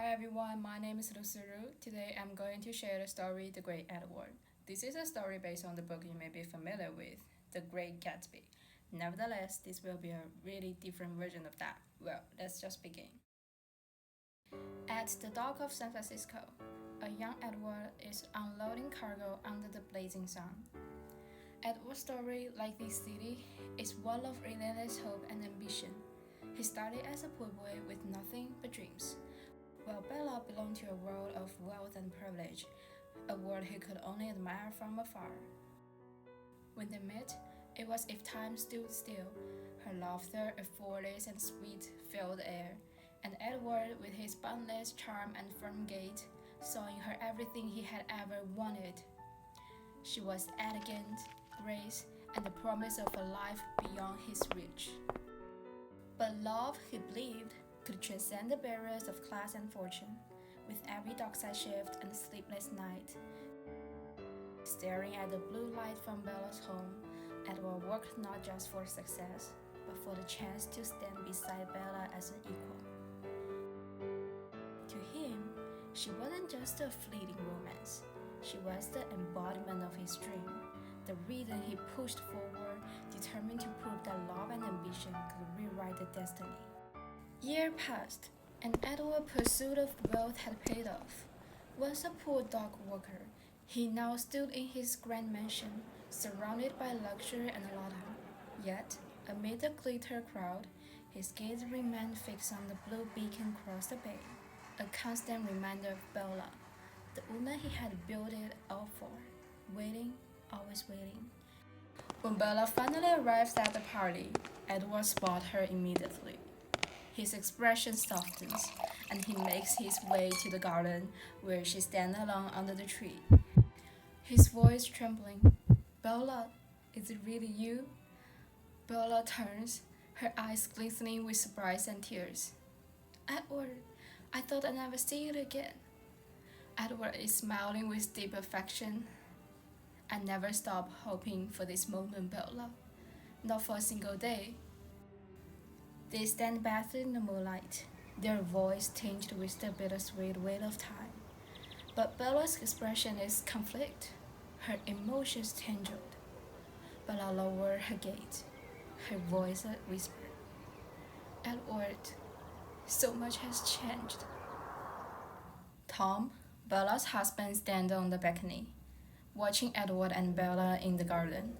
Hi everyone, my name is Siru. Today I'm going to share the story The Great Edward. This is a story based on the book you may be familiar with, The Great Gatsby. Nevertheless, this will be a really different version of that. Well, let's just begin. At the dock of San Francisco, a young Edward is unloading cargo under the blazing sun. Edward's story, like this city, is one of relentless hope and ambition. He started as a poor boy with nothing but dreams, while Bella belonged to a world of wealth and privilege, a world he could only admire from afar. When they met, it was if time stood still. Her laughter, effortless and sweet, filled the air, and Edward, with his boundless charm and firm gait, saw in her everything he had ever wanted. She was elegant, grace, and the promise of a life beyond his reach. But love, he believed, could transcend the barriers of class and fortune. With every dockside shift and sleepless night, staring at the blue light from Bella's home, Edward worked not just for success, but for the chance to stand beside Bella as an equal. To him, she wasn't just a fleeting romance. She was the embodiment of his dream, the reason he pushed forward, determined to prove that love and ambition could rewrite the destiny. Years passed, and Edward's pursuit of wealth had paid off. Once a poor dock worker, he now stood in his grand mansion, surrounded by luxury and honor. Yet, amid the glitter crowd, his gaze remained fixed on the blue beacon across the bay, a constant reminder of Bella, the woman he had built it all for, waiting, always waiting. When Bella finally arrives at the party, Edward spots her immediately. His expression softens, and he makes his way to the garden where she stands alone under the tree. His voice trembling. "Bella, is it really you?" Bella turns, her eyes glistening with surprise and tears. "Edward, I thought I'd never see you again." Edward is smiling with deep affection. "I never stop hoping for this moment, Bella. Not for a single day." They stand bathed in the moonlight, their voice tinged with the bittersweet weight of time. But Bella's expression is conflict, her emotions tangled. Bella lowered her gaze, her voice a whisper. "Edward, so much has changed." Tom, Bella's husband, stands on the balcony, watching Edward and Bella in the garden.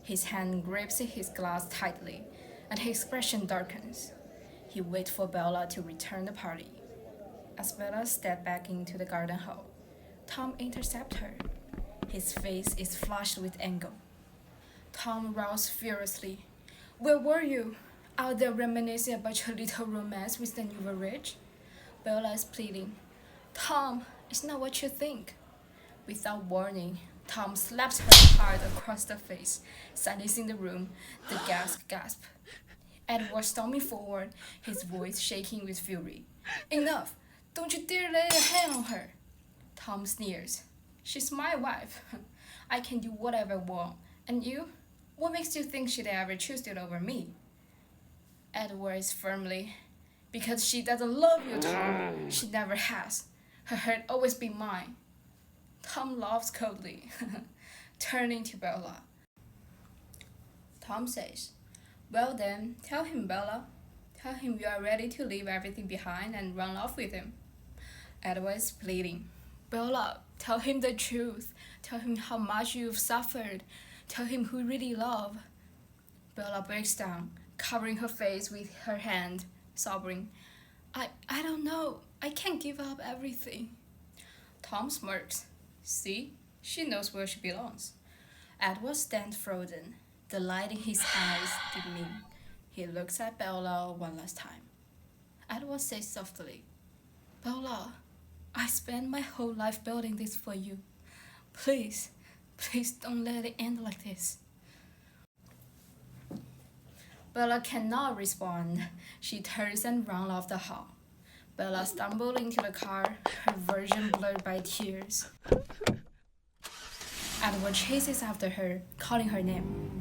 His hand grips his glass tightly, and his expression darkens. He waits for Bella to return the party. As Bella steps back into the garden hall, Tom intercepts her. His face is flushed with anger. Tom roars furiously. "Where were you? Out there reminiscing about your little romance with the new rich?" Bella is pleading. "Tom, it's not what you think." Without warning, Tom slaps her hard across the face, silencing the room. The gasp. Edward storming forward, his voice shaking with fury. "Enough! Don't you dare lay a hand on her!" Tom sneers. "She's my wife. I can do whatever I want. And you? What makes you think she'd ever choose it over me?" Edward is firmly. "Because she doesn't love you, Tom. She never has. Her heart always be mine." Tom laughs coldly, turning to Bella. Tom says, "Well then, tell him, Bella. Tell him you are ready to leave everything behind and run off with him." Edward is pleading. "Bella, tell him the truth. Tell him how much you've suffered. Tell him who you really love." Bella breaks down, covering her face with her hand, sobbing. I don't know. I can't give up everything." Tom smirks. "See? She knows where she belongs." Edward stands frozen, the light in his eyes dimming. He looks at Bella one last time. Edward says softly, "Bella, I spent my whole life building this for you. Please don't let it end like this." Bella cannot respond. She turns and runs off the hall. Bella stumbles into the car, her vision blurred by tears. Edward chases after her, calling her name.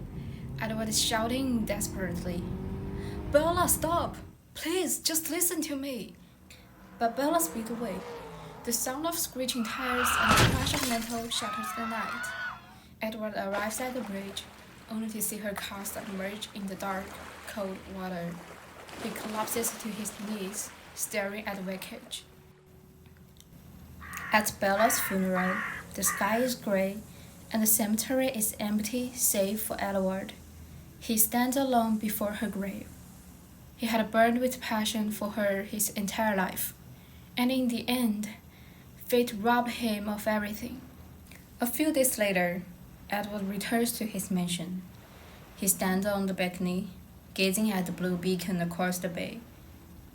Edward is shouting desperately, "Bella, stop! Please, just listen to me." But Bella speed away. The sound of screeching tires and the crash of metal shatters the night. Edward arrives at the bridge, only to see her car submerged in the dark, cold water. He collapses to his knees, staring at the wreckage. At Bella's funeral, the sky is gray, and the cemetery is empty save for Edward. He stands alone before her grave. He had burned with passion for her his entire life, and in the end, fate robbed him of everything. A few days later, Edward returns to his mansion. He stands on the balcony, gazing at the blue beacon across the bay.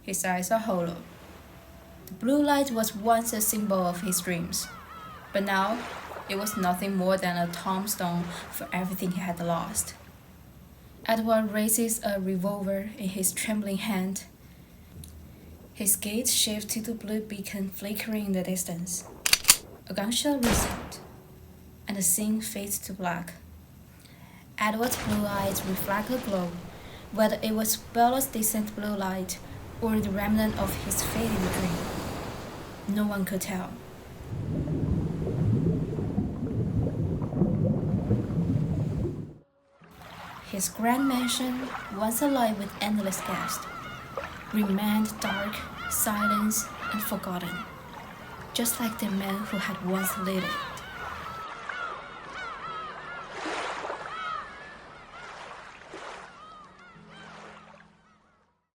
His eyes are hollow. The blue light was once a symbol of his dreams, but now it was nothing more than a tombstone for everything he had lost. Edward raises a revolver in his trembling hand. His gaze shifts to the blue beacon flickering in the distance. A gunshot rings out, and the scene fades to black. Edward's blue eyes reflect a glow, whether it was Bella's distant blue light or the remnant of his fading dream. No one could tell. His grand mansion, once alive with endless guests, remained dark, silent, and forgotten, just like the man who had once lived it.